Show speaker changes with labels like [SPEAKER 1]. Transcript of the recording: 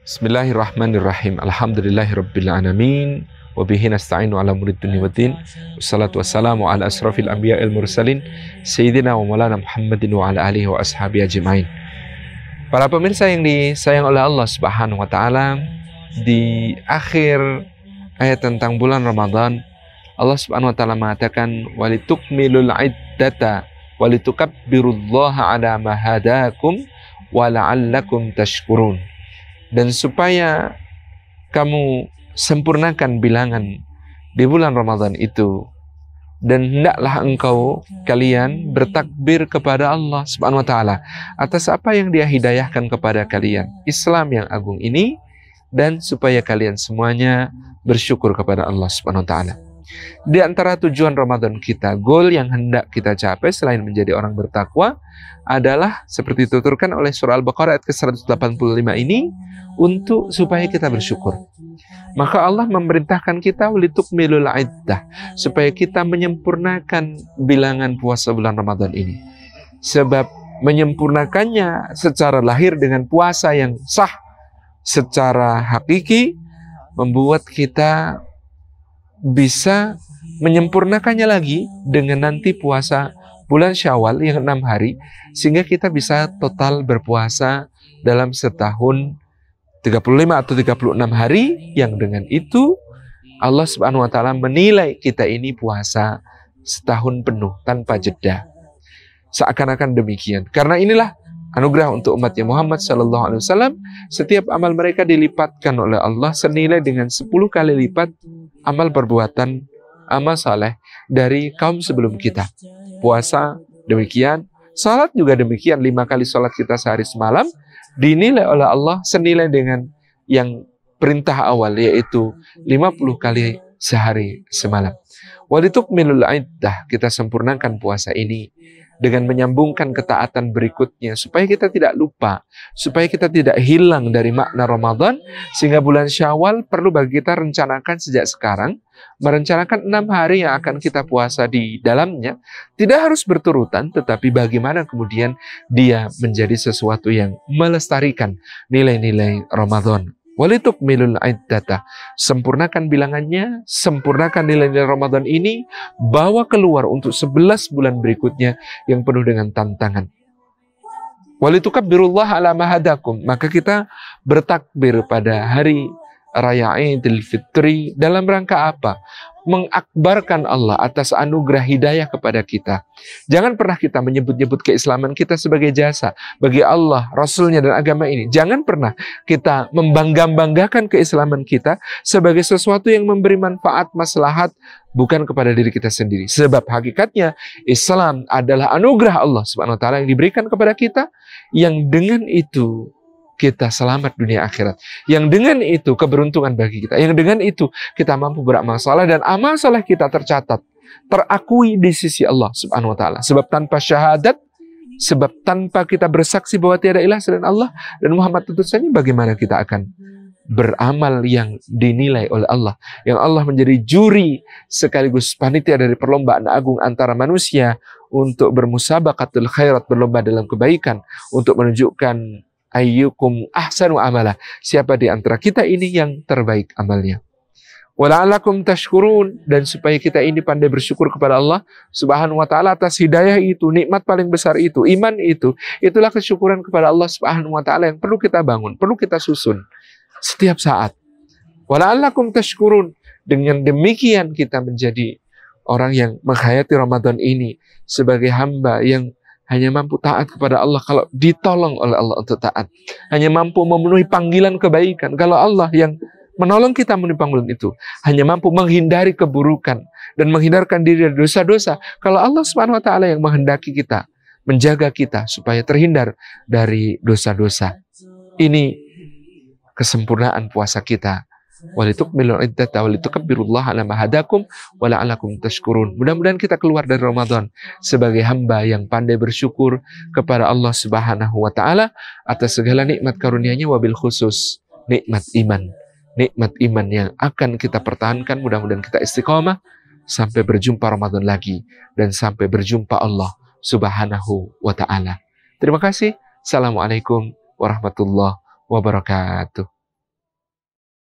[SPEAKER 1] Bismillahirrahmanirrahim. Alhamdulillahirabbil alamin. Wa bihi nasta'inu ala umuri dunya waddin. Wassalatu wassalamu ala asrafil anbiya'il mursalin sayyidina wa maulana Muhammadin wa ala alihi wa ashabihi ajmain. Para pemirsa yang disayang oleh Allah Subhanahu wa taala, di akhir ayat tentang bulan Ramadan, Allah Subhanahu wa taala mengatakan walitukmilul iddata walitukabbirullaha ala ma hadakum wa la'allakum tashkurun. Dan supaya kamu sempurnakan bilangan di bulan Ramadan itu, dan hendaklah kalian bertakbir kepada Allah Subhanahu wa taala atas apa yang Dia hidayahkan kepada kalian, Islam yang agung ini, dan supaya kalian semuanya bersyukur kepada Allah Subhanahu wa taala. Di antara tujuan Ramadan kita, goal yang hendak kita capai selain menjadi orang bertakwa adalah seperti dituturkan oleh surah Al-Baqarah ayat ke-185 ini, untuk supaya kita bersyukur. Maka Allah memerintahkan kita walitukmilul iddah, supaya kita menyempurnakan bilangan puasa bulan Ramadan ini. Sebab menyempurnakannya secara lahir dengan puasa yang sah secara hakiki membuat kita bisa menyempurnakannya lagi dengan nanti puasa bulan Syawal yang 6 hari, sehingga kita bisa total berpuasa dalam setahun 35 atau 36 hari, yang dengan itu Allah Subhanahu wa taala menilai kita ini puasa setahun penuh tanpa jeda. Seakan-akan demikian. Karena inilah anugerah untuk umatnya Muhammad sallallahu alaihi wasallam, setiap amal mereka dilipatkan oleh Allah senilai dengan 10 kali lipat amal perbuatan amal saleh dari kaum sebelum kita. Puasa demikian, salat juga demikian. 5 kali salat kita sehari semalam dinilai oleh Allah senilai dengan yang perintah awal, yaitu 50 kali sehari semalam. Walitukmilul iddah, kita sempurnakan puasa ini dengan menyambungkan ketaatan berikutnya, supaya kita tidak lupa, supaya kita tidak hilang dari makna Ramadan, sehingga bulan Syawal perlu bagi kita rencanakan sejak sekarang, merencanakan 6 hari yang akan kita puasa di dalamnya, tidak harus berturutan, tetapi bagaimana kemudian dia menjadi sesuatu yang melestarikan nilai-nilai Ramadan. Walitukmilul iddata, sempurnakan bilangannya, sempurnakan nilai-nilai Ramadan ini, bawa keluar untuk 11 bulan berikutnya yang penuh dengan tantangan. Walitukabbirullaha ala ma hadakum, maka kita bertakbir pada hari Raya Idul Fitri dalam rangka apa? Mengakbarkan Allah atas anugerah hidayah kepada kita. Jangan pernah kita menyebut-nyebut keislaman kita sebagai jasa bagi Allah, Rasulnya, dan agama ini. Jangan pernah kita membangga-banggakan keislaman kita sebagai sesuatu yang memberi manfaat, maslahat, bukan kepada diri kita sendiri. Sebab hakikatnya Islam adalah anugerah Allah Subhanahu wa taala yang diberikan kepada kita, yang dengan itu kita selamat dunia akhirat. Yang dengan itu keberuntungan bagi kita. Yang dengan itu kita mampu beramal saleh, dan amal saleh kita tercatat, terakui di sisi Allah Subhanahu wa taala. Sebab tanpa syahadat, sebab tanpa kita bersaksi bahwa tiada ilah selain Allah dan Muhammad utusannya, bagaimana kita akan beramal yang dinilai oleh Allah, yang Allah menjadi juri sekaligus panitia dari perlombaan agung antara manusia untuk bermusabaqatul khairat, berlomba dalam kebaikan, untuk menunjukkan ayyukum ahsanu amala, siapa di antara kita ini yang terbaik amalnya. Wala'alakum tashkurun, dan supaya kita ini pandai bersyukur kepada Allah Subhanahu wa taala atas hidayah itu, nikmat paling besar itu, iman itu. Itulah kesyukuran kepada Allah Subhanahu wa taala yang perlu kita bangun, perlu kita susun setiap saat. Wala'alakum tashkurun, dengan demikian kita menjadi orang yang menghayati Ramadan ini sebagai hamba yang hanya mampu taat kepada Allah kalau ditolong oleh Allah untuk taat. Hanya mampu memenuhi panggilan kebaikan kalau Allah yang menolong kita memenuhi panggilan itu. Hanya mampu menghindari keburukan dan menghindarkan diri dari dosa-dosa kalau Allah Subhanahu wa taala yang menghendaki kita, menjaga kita supaya terhindar dari dosa-dosa. Ini kesempurnaan puasa kita. Walitukmilul iddata walitukabbirullaha ala ma hadakum wa la'allakum tashkurun. Mudah-mudahan kita keluar dari Ramadan sebagai hamba yang pandai bersyukur kepada Allah Subhanahu wa taala atas segala nikmat karunia-Nya, wabil khusus nikmat iman. Nikmat iman yang akan kita pertahankan. Mudah-mudahan kita istiqamah sampai berjumpa Ramadan lagi dan sampai berjumpa Allah Subhanahu wa taala. Terima kasih. Assalamualaikum warahmatullahi wabarakatuh.